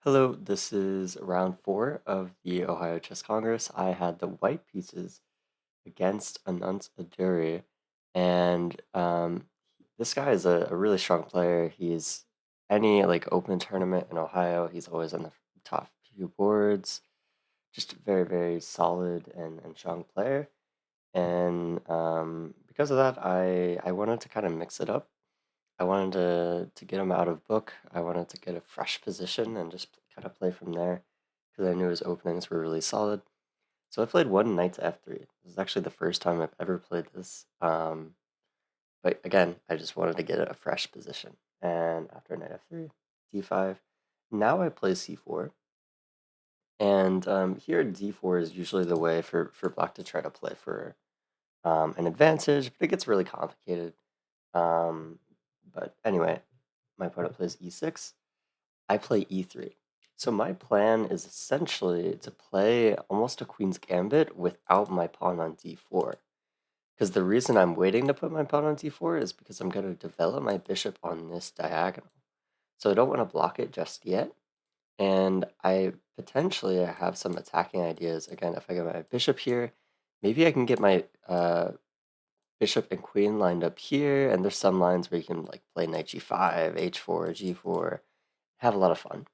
Hello, this is round four of the Ohio Chess Congress. I had the white pieces against Anant Aduri, and this guy is a really strong player. He's any like open tournament in Ohio, he's always on the top few boards. Just a very, very solid and strong player. And because of that, I wanted to kind of mix it up. I wanted to get him out of book. I wanted to get a fresh position and just kind of play from there because I knew his openings were really solid. So I played one knight to f3. This is actually the first time I've ever played this. But again, I just wanted to get a fresh position. And after knight f3, d5. Now I play c4. And here d4 is usually the way for black to try to play for an advantage, but it gets really complicated. Um, but anyway, my opponent plays e6. I play e3. So my plan is essentially to play almost a queen's gambit without my pawn on d4. Because the reason I'm waiting to put my pawn on d4 is because I'm going to develop my bishop on this diagonal. So I don't want to block it just yet. And I potentially have some attacking ideas. Again, if I get my bishop here, maybe I can get my bishop and queen lined up here, and there's some lines where you can like play knight g5, h4, g4, have a lot of fun.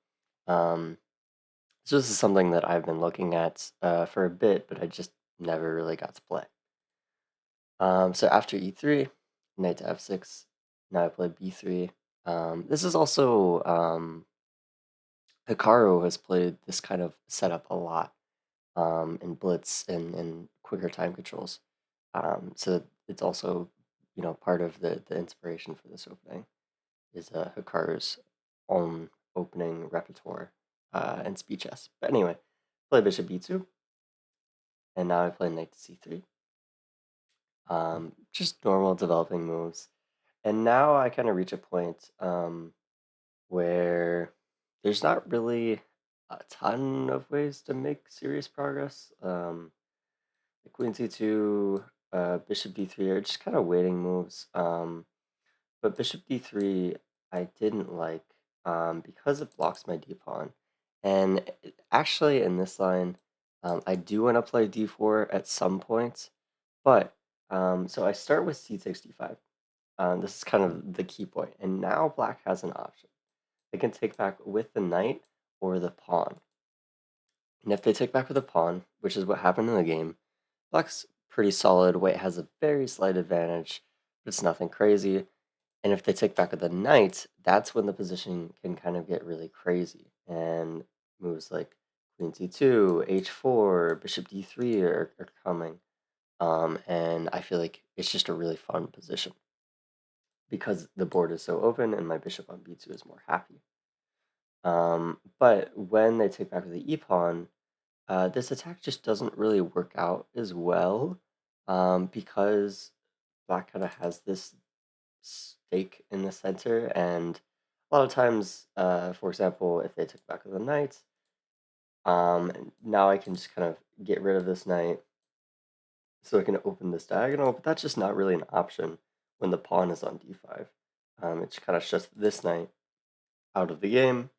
So this is something that I've been looking at for a bit, but I just never really got to play. So after e3, knight to f6, now I play b3. This is also Hikaru has played this kind of setup a lot in Blitz and quicker time controls. So it's also, part of the inspiration for this opening is Hikaru's own opening repertoire and speed chess. But anyway, play bishop b2, and now I play knight to c3. Just normal developing moves. And now I kind of reach a point where there's not really a ton of ways to make serious progress. Queen c2, bishop d3 are just kind of waiting moves. But bishop d3 I didn't like because it blocks my d pawn. And actually in this line, I do want to play d4 at some point, but so I start with c takes d5. This is kind of the key point. And now black has an option. They can take back with the knight or the pawn. And if they take back with the pawn, which is what happened in the game, black's pretty solid. White has a very slight advantage, but it's nothing crazy. And if they take back with the knight, that's when the position can kind of get really crazy. And moves like queen c2, h4, bishop d3 are coming. And I feel like it's just a really fun position because the board is so open and my bishop on b2 is more happy. But when they take back with the e-pawn, this attack just doesn't really work out as well because black kind of has this stake in the center, and a lot of times, for example, if they took back with the knight, now I can just kind of get rid of this knight so I can open this diagonal, but that's just not really an option when the pawn is on d5. It just kind of shuts this knight out of the game,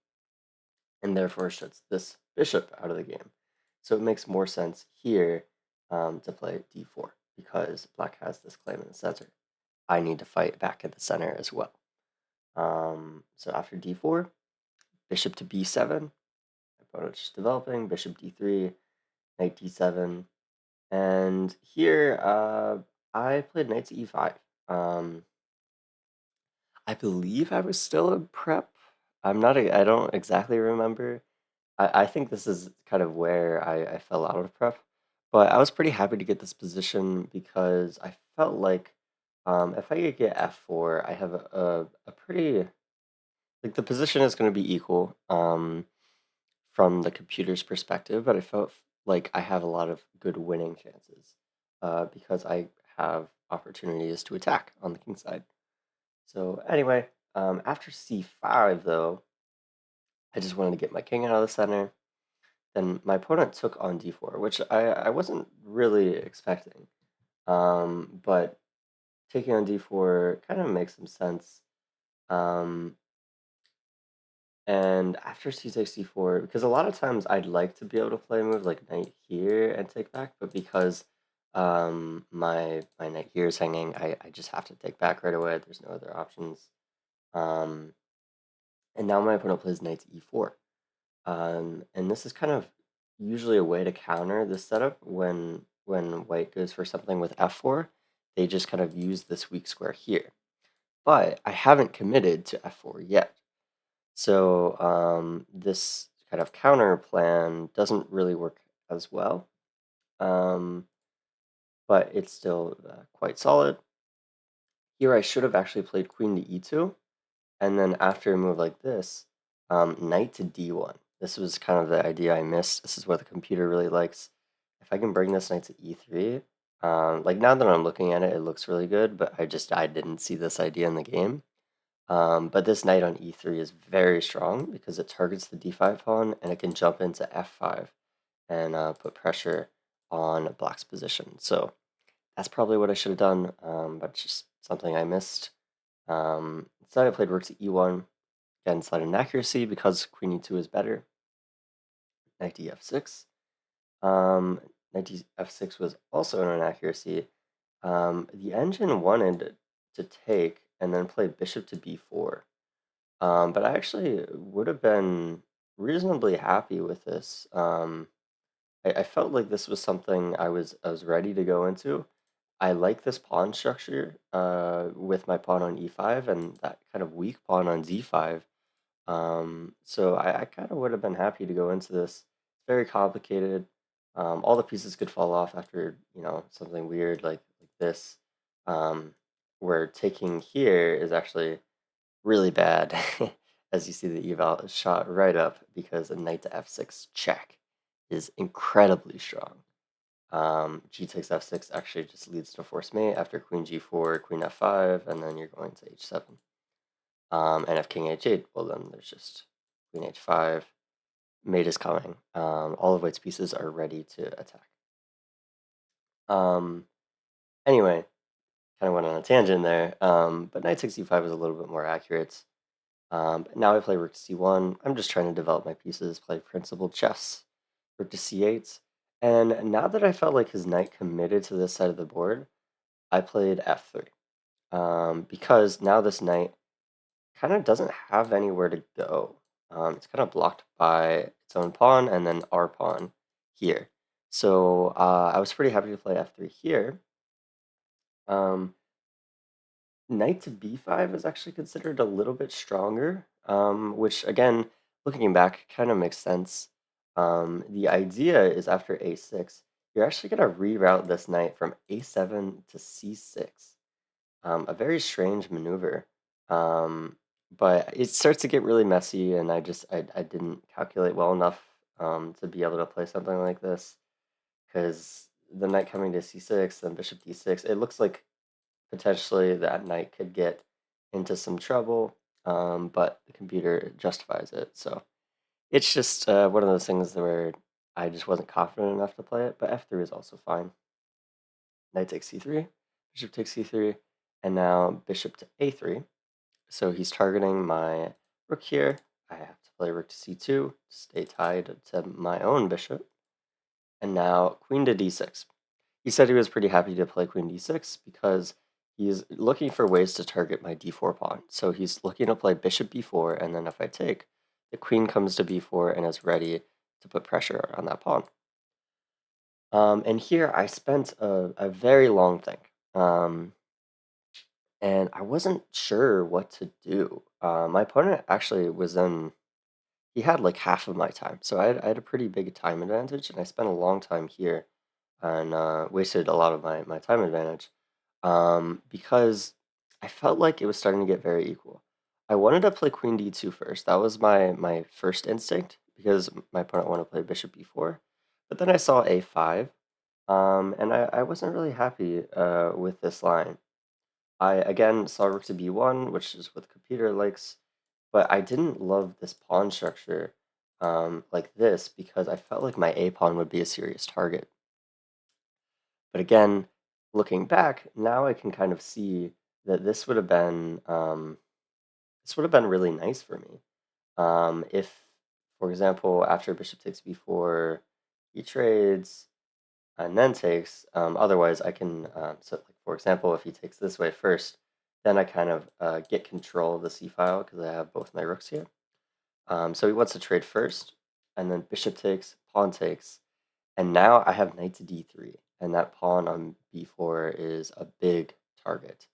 and therefore shuts this bishop out of the game. So it makes more sense here to play d4 because black has this claim in the center. I need to fight back at the center as well. So after d4, bishop to b7, my opponent's just developing, bishop d3, knight d7, and here I played knight to e5. I believe I was still in prep. I don't exactly remember. I think this is kind of where I fell out of prep, but I was pretty happy to get this position because I felt like if I could get f4, I have a pretty, like the position is going to be equal from the computer's perspective, but I felt like I have a lot of good winning chances because I have opportunities to attack on the king side. So anyway, after c5 though, I just wanted to get my king out of the center. Then my opponent took on d4, which I wasn't really expecting. But taking on d4 kind of makes some sense. Um, And after c takes c4, because a lot of times I'd like to be able to play a move like knight here and take back, but because my knight here is hanging, I just have to take back right away. There's no other options. Um, and now my opponent plays knight to e4. And this is kind of usually a way to counter this setup when white goes for something with f4. They just kind of use this weak square here. But I haven't committed to f4 yet. So this kind of counter plan doesn't really work as well, um, but it's still quite solid. Here I should have actually played queen to e2, and then after a move like this, knight to d1. This was kind of the idea I missed. This is what the computer really likes. If I can bring this knight to e3, like now that I'm looking at it, it looks really good, but I didn't see this idea in the game. But this knight on e3 is very strong because it targets the d5 pawn and it can jump into f5 and put pressure on black's position. So that's probably what I should have done, but just something I missed. Instead, I played rook to e1. Again, slight inaccuracy because queen e2 is better. Knight to f6. Knight to f6 was also an inaccuracy. The engine wanted to take and then play bishop to b4. But I actually would have been reasonably happy with this. I felt like this was something I was ready to go into. I like this pawn structure with my pawn on e5 and that kind of weak pawn on d5. So I kind of would have been happy to go into this. It's very complicated. All the pieces could fall off after, something weird like this, um, where taking here is actually really bad. As you see, the eval is shot right up because a knight to f6 check is incredibly strong. G takes f6 actually just leads to force mate after queen g4, queen f5, and then you're going to h7. And if king h8, well then there's just queen h5. Mate is coming. All of white's pieces are ready to attack. Um, anyway, kind of went on a tangent there. But knight takes e5 is a little bit more accurate. Now I play rook to c1. I'm just trying to develop my pieces, play principled chess. Rook to c8. And now that I felt like his knight committed to this side of the board, I played f3. Because now this knight kind of doesn't have anywhere to go. It's kind of blocked by its own pawn and then our pawn here. So I was pretty happy to play f3 here. Um, Knight to b5 is actually considered a little bit stronger, which again, looking back, kind of makes sense. The idea is after a6, you're actually going to reroute this knight from a7 to c6. A very strange maneuver, but it starts to get really messy, and I didn't calculate well enough to be able to play something like this because the knight coming to c6, then bishop d6, it looks like potentially that knight could get into some trouble, but the computer justifies it. So it's just one of those things where I just wasn't confident enough to play it, but f3 is also fine. Knight takes c3, bishop takes c3, and now bishop to a3. So he's targeting my rook here. I have to play rook to c2 to stay tied to my own bishop. And now queen to d6. He said he was pretty happy to play queen d6 because he's looking for ways to target my d4 pawn. So he's looking to play bishop b4, and then if I take, the queen comes to b4 and is ready to put pressure on that pawn. And here I spent a very long think. And I wasn't sure what to do. My opponent actually was he had like half of my time. So I had a pretty big time advantage, and I spent a long time here and wasted a lot of my time advantage because I felt like it was starting to get very equal. I wanted to play queen d2 first. That was my first instinct because my opponent wanted to play bishop b4. But then I saw a5, and I wasn't really happy with this line. I again saw rook to b1, which is what the computer likes, but I didn't love this pawn structure like this because I felt like my a pawn would be a serious target. But again, looking back, now I can kind of see that this would have been really nice for me. If, for example, after bishop takes b4, he trades and then takes. Otherwise, I can, so like, for example, if he takes this way first, then I kind of get control of the c file because I have both my rooks here. So he wants to trade first, and then bishop takes, pawn takes, and now I have knight to d3, and that pawn on b4 is a big target,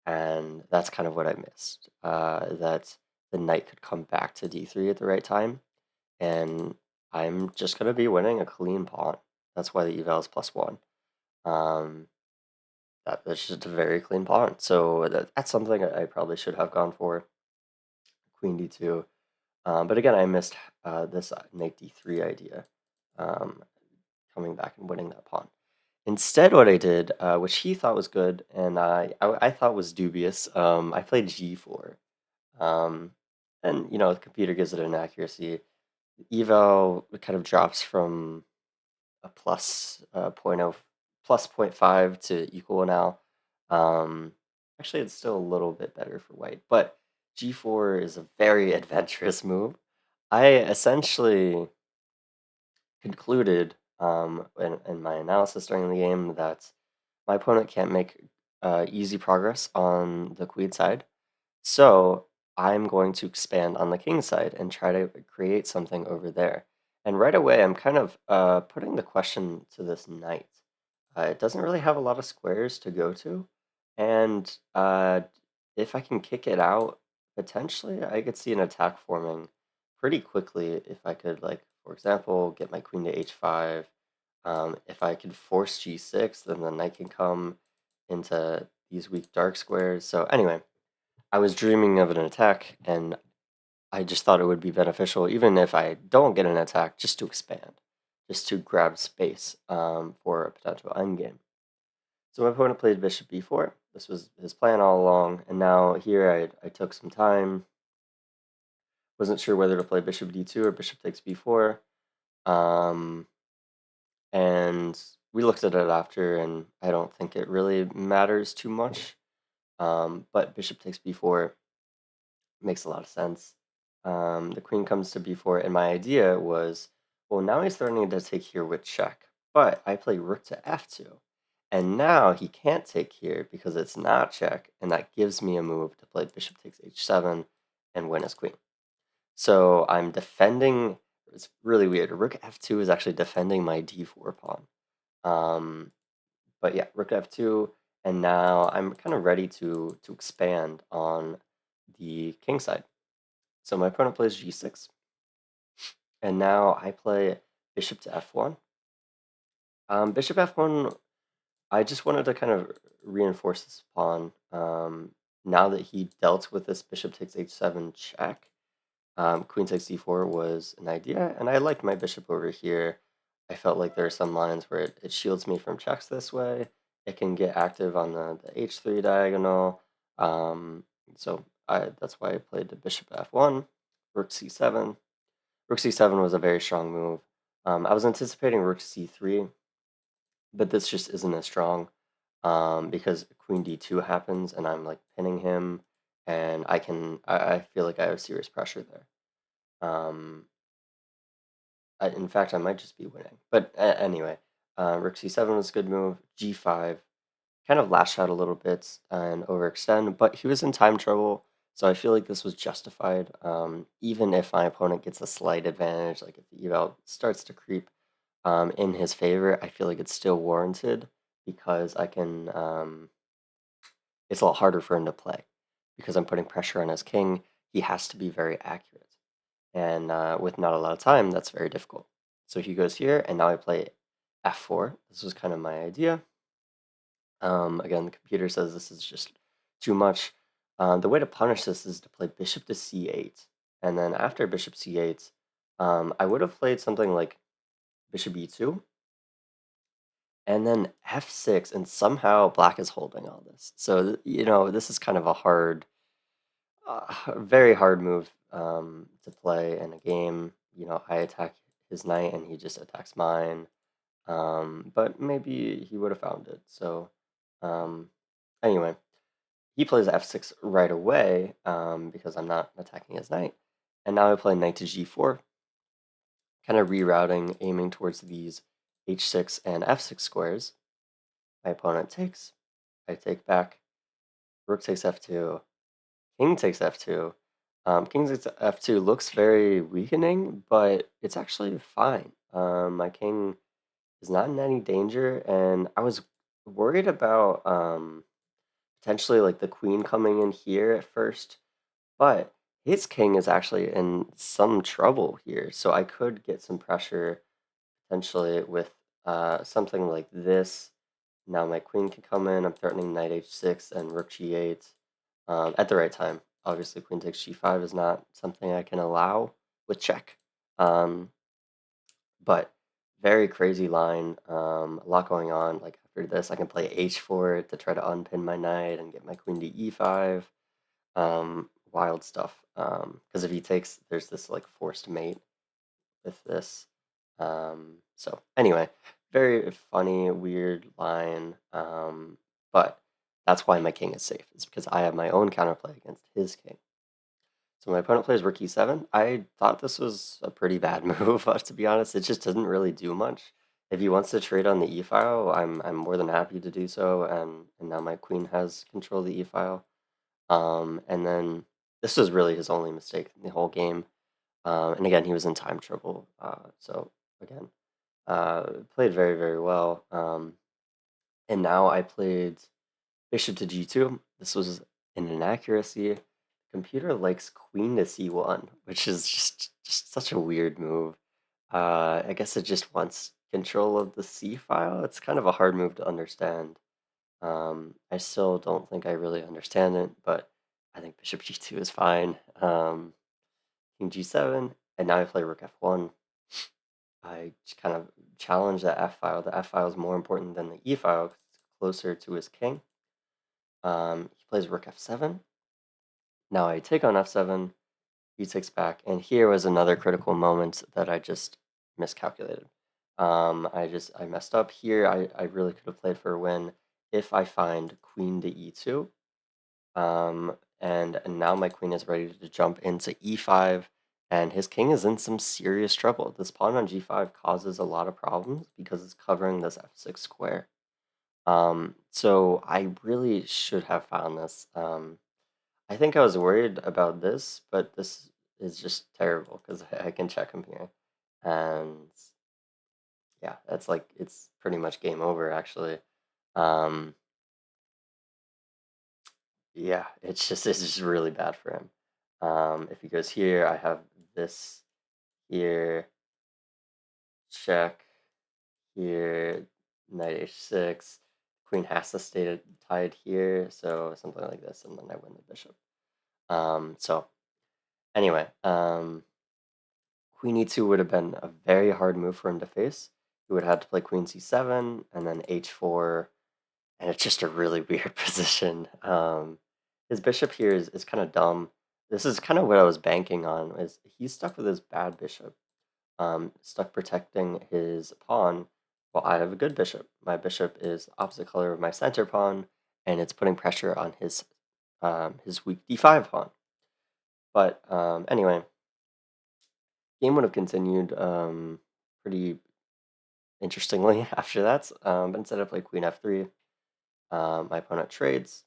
and that's kind of what I missed. That the knight could come back to d3 at the right time, and I'm just going to be winning a clean pawn. That's why the eval is +1. Um, that's just a very clean pawn. So that's something I probably should have gone for. Queen d2. But again, I missed this knight d3 idea, um, coming back and winning that pawn. Instead, what I did, which he thought was good and I thought was dubious, I played g4. Um, and, the computer gives it an accuracy. Eval kind of drops from a plus point oh, plus 0.5 to equal now. Um, Actually, it's still a little bit better for white, but g4 is a very adventurous move. I essentially concluded in my analysis during the game that my opponent can't make easy progress on the queen side. So I'm going to expand on the king side and try to create something over there. And right away, I'm kind of putting the question to this knight. It doesn't really have a lot of squares to go to. And if I can kick it out, potentially I could see an attack forming pretty quickly if I could, like, for example, get my queen to h5. If I could force g6, then the knight can come into these weak dark squares. So anyway, I was dreaming of an attack, and I just thought it would be beneficial, even if I don't get an attack, just to expand, just to grab space for a potential endgame. So my opponent played bishop b4. This was his plan all along, and now here I took some time. Wasn't sure whether to play bishop d2 or bishop takes b4. Um, and we looked at it after, and I don't think it really matters too much. But bishop takes b4 makes a lot of sense. The queen comes to b4, and my idea was, well, now he's threatening to take here with check, but I play rook to f2, and now he can't take here because it's not check, and that gives me a move to play bishop takes h7 and win his queen. So I'm defending. It's really weird. Rook f2 is actually defending my d4 pawn. But yeah, rook f2, and now I'm kind of ready to expand on the king side. So my opponent plays g6, and now I play bishop to f1. Bishop f1, I just wanted to kind of reinforce this pawn. Now that he dealt with this bishop takes h7 check, queen takes d4 was an idea, and I liked my bishop over here. I felt like there are some lines where it shields me from checks this way. It can get active on the h3 diagonal. So that's why I played the bishop f1, rook c7. Rook c7 was a very strong move. I was anticipating rook c3, but this just isn't as strong because queen d2 happens, and I'm like pinning him, and I feel like I have serious pressure there. In fact, I might just be winning. But anyway, rook c7 was a good move. g5 kind of lash out a little bit and overextend, but he was in time trouble, so I feel like this was justified. Even if my opponent gets a slight advantage, like if the eval starts to creep in his favor, I feel like it's still warranted because I can. It's a lot harder for him to play because I'm putting pressure on his king. He has to be very accurate, and with not a lot of time, that's very difficult. So he goes here, and now I play f4. This was kind of my idea. Again, the computer says this is just too much. The way to punish this is to play bishop to c8. And then after bishop c8, I would have played something like bishop e2, and then f6, and somehow black is holding all this. So, this is kind of a very hard move to play in a game. I attack his knight, and he just attacks mine. But maybe he would have found it. So, um, anyway, he plays f6 right away because I'm not attacking his knight. And now I play knight to g4, kind of rerouting, aiming towards these h6 and f6 squares. My opponent takes, I take back, rook takes f2, king takes f2. King takes f2 looks very weakening, but it's actually fine. My king is not in any danger, and I was worried about potentially like the queen coming in here at first, but his king is actually in some trouble here, so I could get some pressure potentially with something like this. Now my queen can come in. I'm threatening knight h6 and rook g8 at the right time. Obviously, queen takes g5 is not something I can allow with check. Um, but very crazy line. A lot going on. Like after this, I can play h4 to try to unpin my knight and get my queen to e5. Wild stuff. Because if he takes, there's this like forced mate with this. So anyway, very funny, weird line. But that's why my king is safe. It's because I have my own counterplay against his king. So my opponent plays rook e7. I thought this was a pretty bad move, to be honest. It just doesn't really do much. If he wants to trade on the e file, I'm more than happy to do so. And now my queen has control of the e file. And then this was really his only mistake in the whole game. And again, he was in time trouble. So again, played very, very well. And now I played bishop to g2. This was an inaccuracy. Computer likes queen to c1, which is just such a weird move. I guess it just wants control of the c file. It's kind of a hard move to understand. I still don't think I really understand it, but I think bishop g2 is fine. King g7, and now I play rook f1. I just kind of challenge that f file. The f file is more important than the e file because it's closer to his king. He plays rook f7. Now I take on f7. He takes back, and here was another critical moment that I just miscalculated. I messed up here. I really could have played for a win if I find queen to e2. And now my queen is ready to jump into e5, and his king is in some serious trouble. This pawn on g5 causes a lot of problems because it's covering this f6 square. So I really should have found this. I think I was worried about this, but this is just terrible because I can check him here. And yeah, that's like, it's pretty much game over, actually. Um, yeah, it's just really bad for him. If he goes here, I have this here, check, here, knight h6. Queen has to stay tied here, so something like this, and then I win the bishop. So anyway, queen e2 would have been a very hard move for him to face. He would have had to play queen c7 and then h4, and it's just a really weird position. His bishop here is kind of dumb. This is kind of what I was banking on. Is he's stuck with his bad bishop, stuck protecting his pawn. Well, I have a good bishop. My bishop is opposite color of my center pawn, and it's putting pressure on his weak d5 pawn. But anyway, game would have continued pretty interestingly after that. But instead I played queen f3. My opponent trades.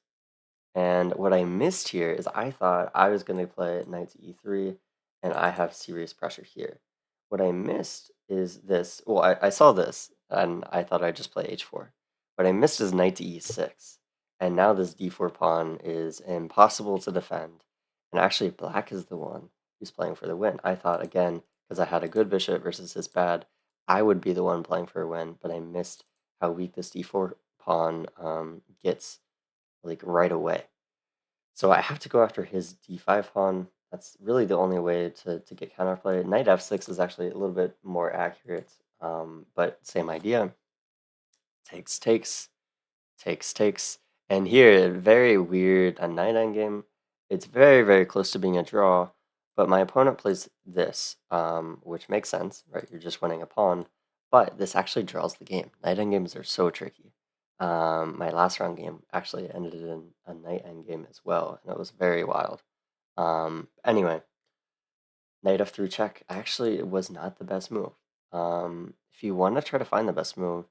And what I missed here is I thought I was going to play knight to e3, and I have serious pressure here. What I missed is this. Well, I saw this, and I thought I'd just play h4. What I missed is knight to e6. And now this d4 pawn is impossible to defend. And actually, black is the one who's playing for the win. I thought, again, because I had a good bishop versus his bad, I would be the one playing for a win, but I missed how weak this d4 pawn gets like right away. So I have to go after his d5 pawn. That's really the only way to get counterplay. Knight f6 is actually a little bit more accurate, but same idea. Takes, takes, takes, takes. And here, very weird, a knight endgame. It's very, very close to being a draw, but my opponent plays this, which makes sense, right? You're just winning a pawn, but this actually draws the game. Knight endgames are so tricky. My last round game actually ended in a knight endgame as well, and it was very wild. Anyway, Knight f3 check actually was not the best move. If you want to try to find the best move,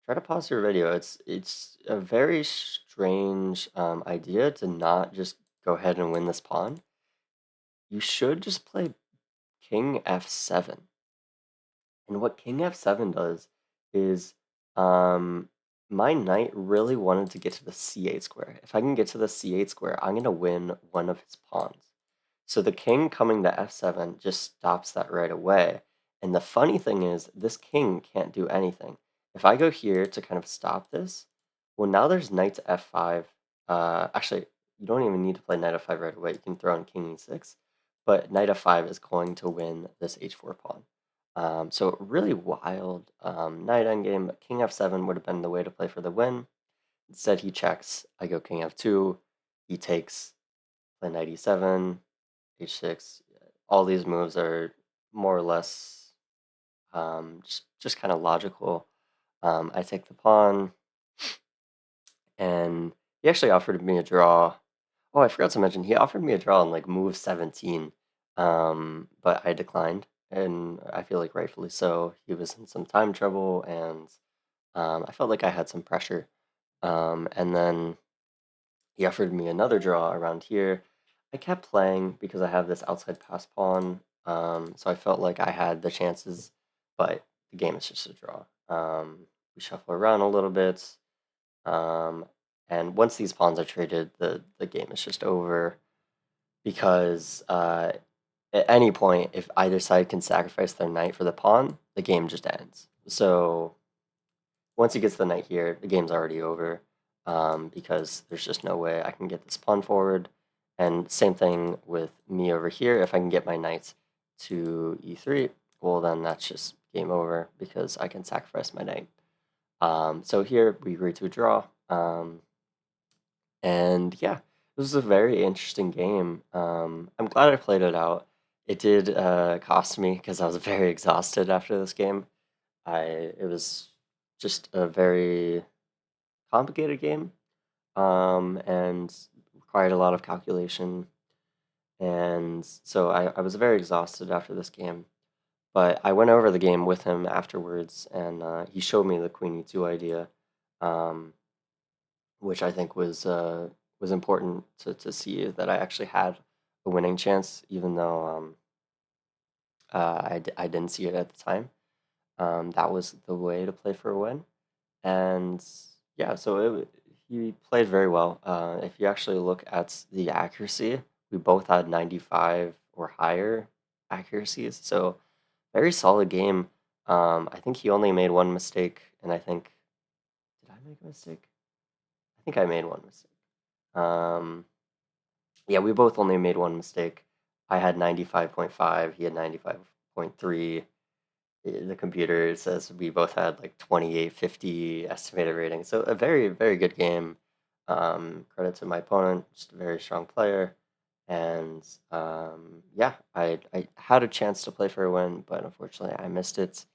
try to pause your video. It's a very strange idea to not just go ahead and win this pawn. You should just play king f7. And what king f7 does is um, my knight really wanted to get to the c8 square. If I can get to the c8 square, I'm going to win one of his pawns. So the king coming to f7 just stops that right away. And the funny thing is, this king can't do anything. If I go here to kind of stop this, well, now there's knight to f5. Actually, you don't even need to play knight f5 right away. You can throw in king e6. But knight f5 is going to win this h4 pawn. So really wild knight endgame, but king f7 would have been the way to play for the win. Instead, he checks. I go king f2. He takes, play knight e7, h6. All these moves are more or less just kind of logical. I take the pawn, and he actually offered me a draw. Oh, I forgot to mention, he offered me a draw on like move 17, but I declined, and I feel like rightfully so. He was in some time trouble, and I felt like I had some pressure. And then he offered me another draw around here. I kept playing because I have this outside pass pawn, so I felt like I had the chances, but the game is just a draw. We shuffle around a little bit. Um, and once these pawns are traded, the game is just over because at any point, if either side can sacrifice their knight for the pawn, the game just ends. So once he gets the knight here, the game's already over because there's just no way I can get this pawn forward. And same thing with me over here. If I can get my knight to e3, well, then that's just game over because I can sacrifice my knight. So here we agree to a draw. And yeah, this was a very interesting game. I'm glad I played it out. It did cost me because I was very exhausted after this game. It was just a very complicated game, and required a lot of calculation. And so I was very exhausted after this game. But I went over the game with him afterwards, and he showed me the Queen E2 idea. Um, which I think was important to see that I actually had a winning chance, even though I didn't see it at the time. That was the way to play for a win, and yeah, so he played very well. If you actually look at the accuracy, we both had 95 or higher accuracies, so very solid game. I think he only made one mistake, and I think did I make a mistake? I think I made one mistake. Um, yeah, we both only made one mistake. I had 95.5, he had 95.3. The computer says we both had like 2850 estimated rating. So a very, very good game. Credit to my opponent, just a very strong player. And yeah, I had a chance to play for a win, but unfortunately I missed it.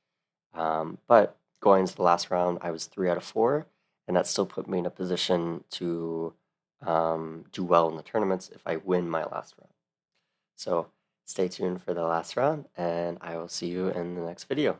But going into the last round, I was 3 out of 4, and that still put me in a position to do well in the tournaments if I win my last round. So stay tuned for the last round, and I will see you in the next video.